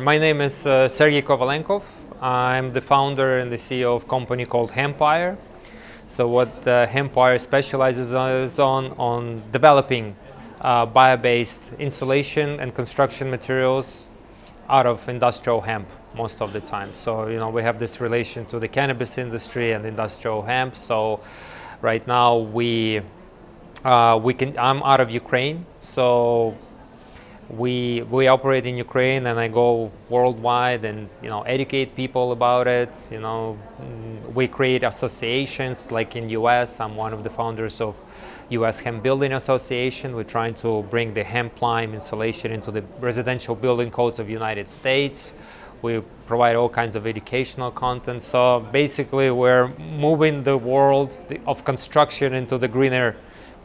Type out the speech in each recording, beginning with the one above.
My name is Sergiy Kvalenkov. I'm the founder and the CEO of a company called Hempire. So what Hempire specializes on developing bio-based insulation and construction materials out of industrial hemp most of the time. So we have this relation to the cannabis industry and industrial hemp. So right now I'm out of Ukraine. So we operate in Ukraine, and I go worldwide and educate people about it. We create associations like in US. I'm one of the founders of US Hemp Building Association. We're trying to bring the hemp lime insulation into the residential building codes of United States. We provide all kinds of educational content. So basically we're moving the world of construction into the greener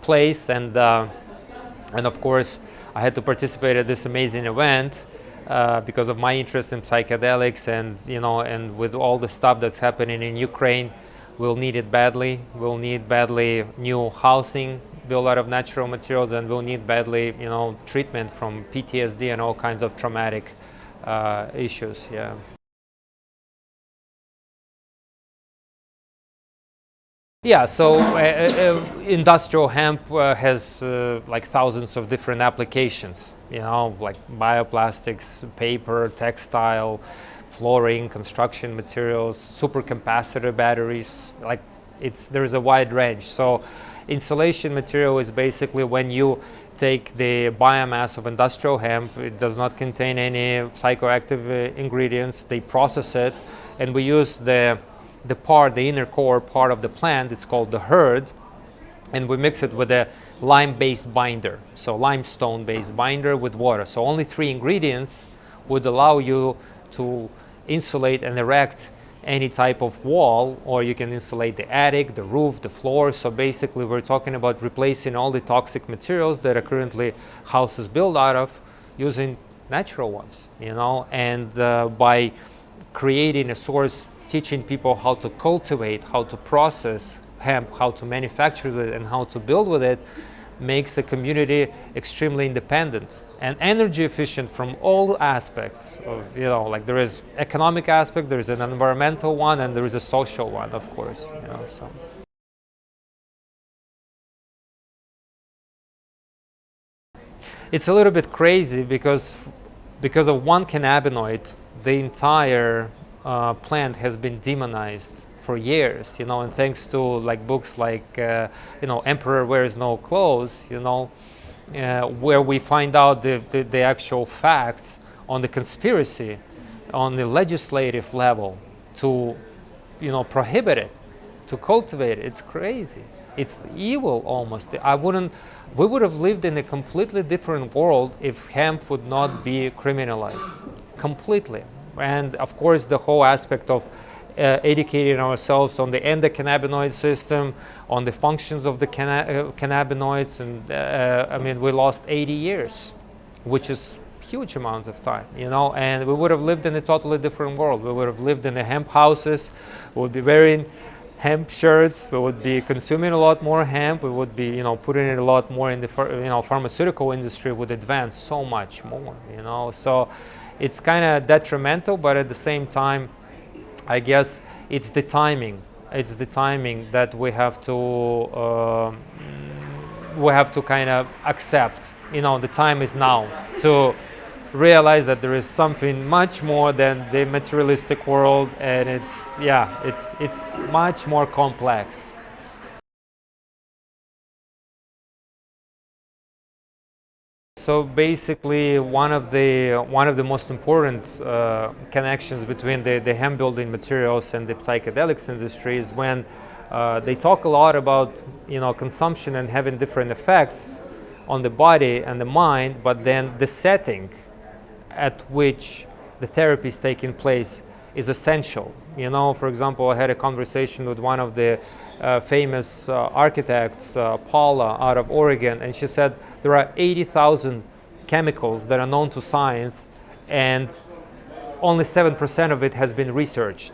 place, and of course I had to participate at this amazing event because of my interest in psychedelics, and with all the stuff that's happening in Ukraine, we'll need it badly. We'll need badly new housing built out of natural materials, and we'll need badly treatment from PTSD and all kinds of traumatic issues. Yeah. Yeah, so industrial hemp has like thousands of different applications, like bioplastics, paper, textile, flooring, construction materials, supercapacitor batteries. Like there's a wide range. So insulation material is basically when you take the biomass of industrial hemp. It does not contain any psychoactive ingredients. They process it, and we use the inner core part of the plant. It's called the hurd, and we mix it with a lime-based binder, so limestone-based binder with water. So only 3 ingredients would allow you to insulate and erect any type of wall, or you can insulate the attic, the roof, the floor. So basically we're talking about replacing all the toxic materials that are currently houses built out of, using natural ones, and by creating a source, teaching people how to cultivate, how to process hemp, how to manufacture it, and how to build with it, makes a community extremely independent and energy efficient from all aspects of, like there is economic aspect, there is an environmental one, and there is a social one, of course. So. It's a little bit crazy because of one cannabinoid, the entire plant has been demonized for years, and thanks to like books like Emperor Wears No Clothes, where we find out the actual facts on the conspiracy on the legislative level to prohibit it, to cultivate it. It's crazy. It's evil almost. We would have lived in a completely different world if hemp would not be criminalized completely. And of course, the whole aspect of educating ourselves on the endocannabinoid system, on the functions of the cannabinoids, and we lost 80 years, which is huge amounts of time, and we would have lived in a totally different world. We would have lived in the hemp houses, we would be wearing hemp shirts, we would be consuming a lot more hemp, we would be putting it a lot more in the pharmaceutical industry would advance so much more, so it's kind of detrimental, but at the same time, I guess it's the timing. It's the timing that we have to kind of accept. The time is now to realize that there is something much more than the materialistic world, and it's much more complex. So basically, one of the most important connections between the hemp building materials and the psychedelics industry is when they talk a lot about consumption and having different effects on the body and the mind, but then the setting at which the therapy is taking place is essential. For example, I had a conversation with one of the famous architects, Paula, out of Oregon, and she said there are 80,000 chemicals that are known to science, and only 7% of it has been researched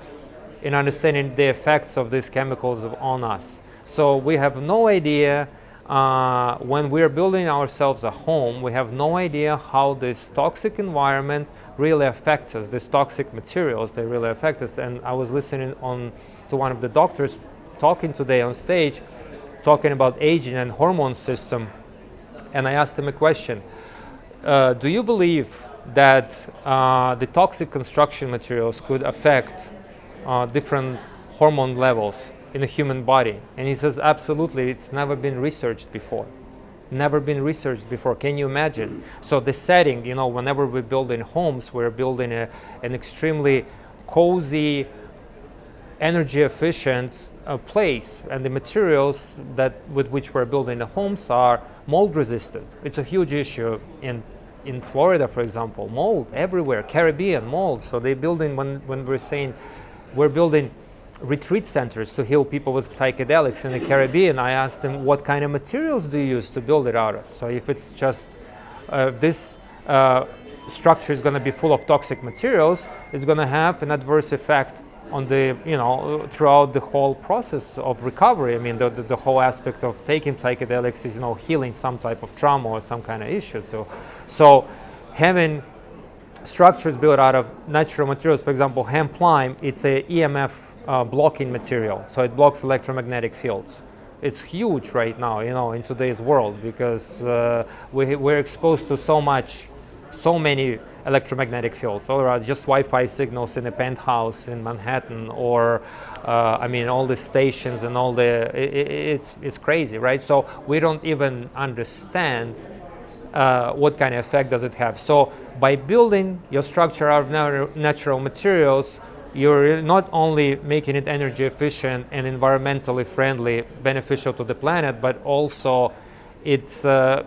in understanding the effects of these chemicals on us. So we have no idea when we're building ourselves a home, we have no idea how this toxic environment really affects us. These toxic materials, they really affect us. And I was listening to one of the doctors talking today on stage, talking about aging and hormone system. And I asked him a question. Do you believe that the toxic construction materials could affect different hormone levels in a human body? And he says, absolutely, it's never been researched before. Never been researched before. Can you imagine? So the setting, whenever we're building homes, we're building an extremely cozy, energy efficient place, and the materials with which we're building the homes are mold resistant. It's a huge issue in Florida, for example. Mold everywhere, Caribbean mold. So they're building, when we're saying we're building retreat centers to heal people with psychedelics in the Caribbean, I asked them, what kind of materials do you use to build it out of? So if it's just if this structure is going to be full of toxic materials, it's going to have an adverse effect on the, throughout the whole process of recovery. I mean, the whole aspect of taking psychedelics is, healing some type of trauma or some kind of issue. So having structures built out of natural materials, for example, hemp lime, it's a EMF blocking material, so it blocks electromagnetic fields. It's huge right now, in today's world, because we're exposed to so many electromagnetic fields, all around, just Wi-Fi signals in a penthouse in Manhattan, or all the stations and all it's crazy, right? So we don't even understand what kind of effect does it have. So by building your structure out of natural materials, you're not only making it energy efficient and environmentally friendly, beneficial to the planet, but also it's a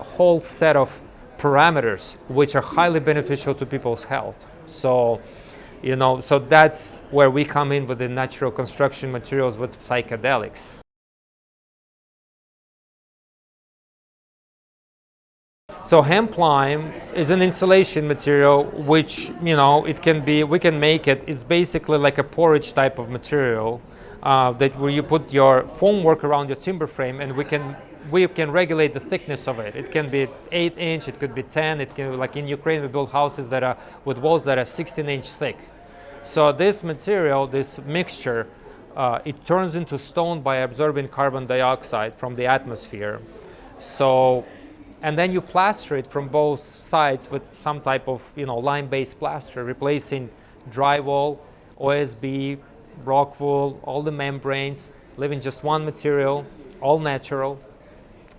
whole set of parameters which are highly beneficial to people's health. So, so that's where we come in with the natural construction materials with psychedelics. So hemp lime is an insulation material which, we can make it. It's basically like a porridge type of material that where you put your formwork around your timber frame, and we can regulate the thickness of it. It can be 8-inch, it could be 10. It can, like in Ukraine, we build houses that are with walls that are 16-inch thick. So this material, this mixture, it turns into stone by absorbing carbon dioxide from the atmosphere. So, and then you plaster it from both sides with some type of, lime-based plaster, replacing drywall, OSB, rock wool, all the membranes, leaving just one material, all natural.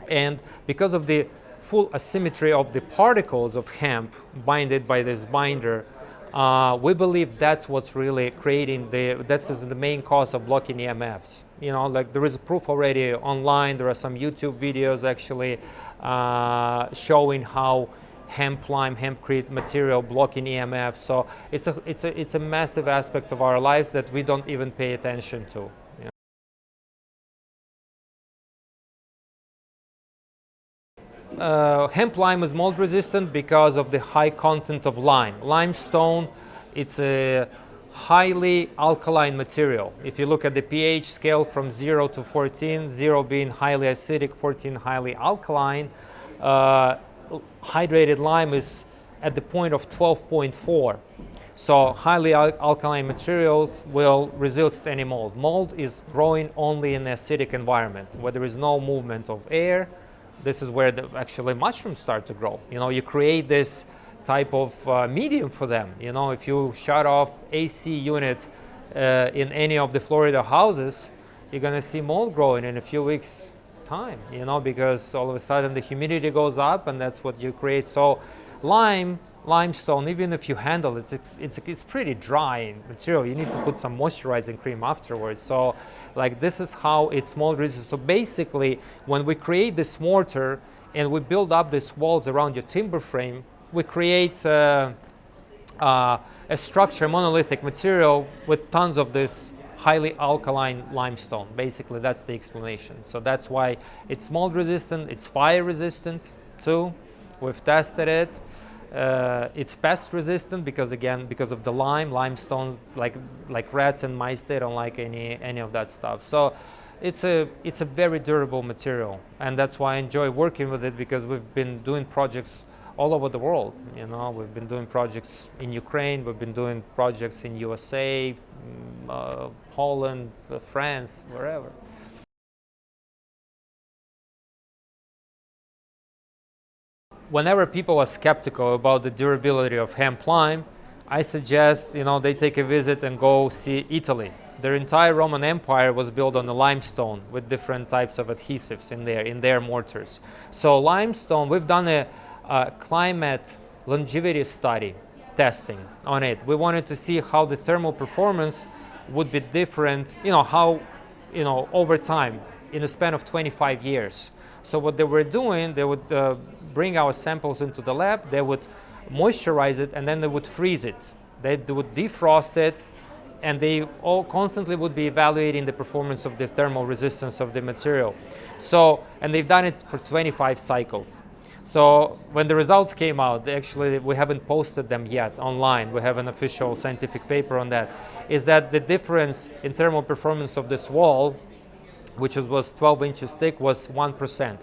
And because of the full asymmetry of the particles of hemp binded by this binder, we believe that's what's really creating that's the main cause of blocking EMFs. Like there is proof already online. There are some YouTube videos actually showing how hempcrete material blocking EMF. So it's a massive aspect of our lives that we don't even pay attention to. Hemp lime is mold resistant because of the high content of lime. Limestone, it's a highly alkaline material. If you look at the pH scale from 0 to 14, 0 being highly acidic, 14 highly alkaline, hydrated lime is at the point of 12.4. So highly alkaline materials will resist any mold. Mold is growing only in an acidic environment where there is no movement of air. This is where actually mushrooms start to grow. You create this type of medium for them. If you shut off AC unit in any of the Florida houses, you're going to see mold growing in a few weeks time, because all of a sudden the humidity goes up, and that's what you create. So limestone, even if you handle it, it's pretty dry material. You need to put some moisturizing cream afterwards. So like this is how it's mold resistant. So basically when we create this mortar and we build up these walls around your timber frame, we create a structure, monolithic material with tons of this highly alkaline limestone. Basically that's the explanation. So that's why it's mold resistant, it's fire resistant too. We've tested it. It's pest resistant because of the limestone, like rats and mice, they don't like any of that stuff. So it's a very durable material, and that's why I enjoy working with it, because we've been doing projects all over the world. You know, we've been doing projects in Ukraine, we've been doing projects in USA, Poland, France, wherever. Whenever people are skeptical about the durability of hemp lime, I suggest, you know, they take a visit and go see Italy. Their entire Roman Empire was built on the limestone with different types of adhesives in their mortars. So limestone, we've done a climate longevity study testing on it. We wanted to see how the thermal performance would be different, you know, how, you know, over time in a span of 25 years. So what they were doing, they would bring our samples into the lab, they would moisturize it, and then they would freeze it. They would defrost it, and they all constantly would be evaluating the performance of the thermal resistance of the material. So, and they've done it for 25 cycles. So when the results came out, actually we haven't posted them yet online. We have an official scientific paper on that. Is that the difference in thermal performance of this wall, which was 12 inches thick, was 1%.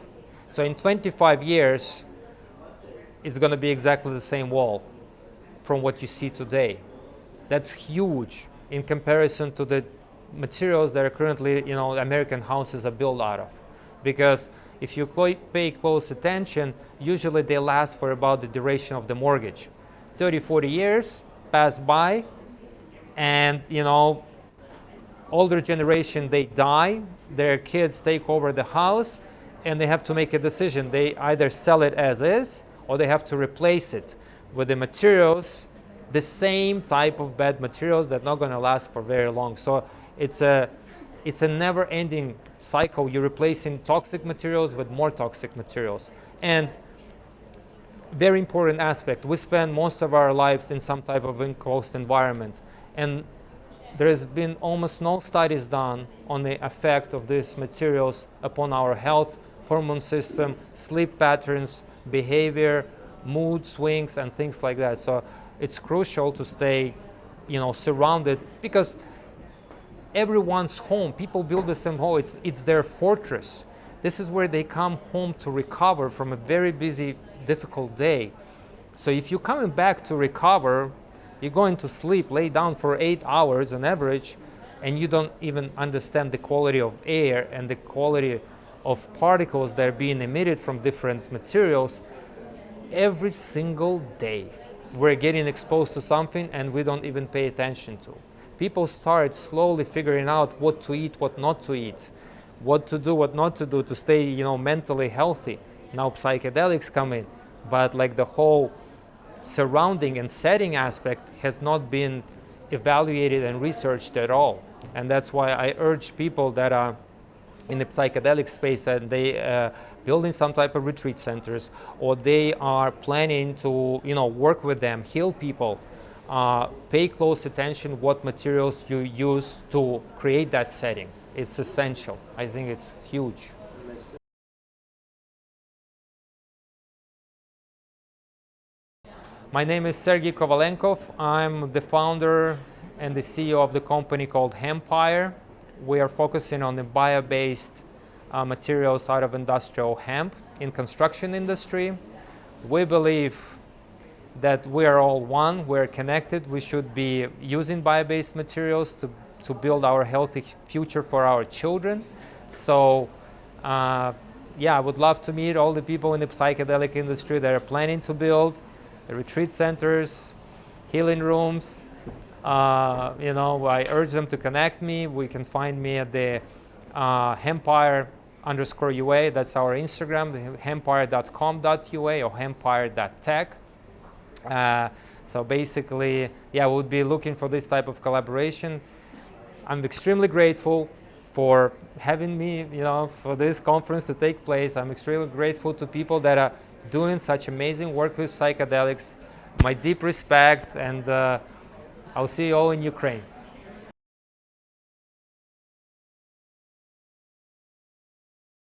So in 25 years, it's going to be exactly the same wall from what you see today. That's huge in comparison to the materials that are currently, you know, American houses are built out of. Because if you pay close attention, usually they last for about the duration of the mortgage. 30, 40 years pass by, and, you know, older generation, they die, their kids take over the house, and they have to make a decision. They either sell it as is, or they have to replace it with the materials, the same type of bad materials that are not going to last for very long. So it's a never-ending cycle. You're replacing toxic materials with more toxic materials. And very important aspect, we spend most of our lives in some type of enclosed environment, and there has been almost no studies done on the effect of these materials upon our health, hormone system, sleep patterns, behavior, mood swings, and things like that. So it's crucial to stay, you know, surrounded, because everyone's home, people build the same home, it's their fortress. This is where they come home to recover from a very busy, difficult day. So if you're coming back to recover, you're going to sleep, lay down for 8 hours on average, and you don't even understand the quality of air and the quality of particles that are being emitted from different materials. Every single day we're getting exposed to something and we don't even pay attention to. People start slowly figuring out what to eat, what not to eat, what to do, what not to do to stay, you know, mentally healthy. Now psychedelics come in, but like the whole surrounding and setting aspect has not been evaluated and researched at all. And that's why I urge people that are in the psychedelic space that they building some type of retreat centers, or they are planning to, you know, work with them, heal people, pay close attention what materials you use to create that setting. It's essential. I think it's huge. My name is Sergiy Kvalenkov. I'm the founder and the CEO of the company called Hempire. We are focusing on the bio-based materials out of industrial hemp in construction industry. We believe that we are all one, we're connected. We should be using bio-based materials to build our healthy future for our children. So yeah, I would love to meet all the people in the psychedelic industry that are planning to build retreat centers, healing rooms. You know, I urge them to connect me. We can find me at the Hempire_UA. That's our Instagram, hempire.com.ua or hempire.tech. So basically, yeah, we'll be looking for this type of collaboration. I'm extremely grateful for having me, you know, for this conference to take place. I'm extremely grateful to people that are doing such amazing work with psychedelics. My deep respect, and I'll see you all in Ukraine.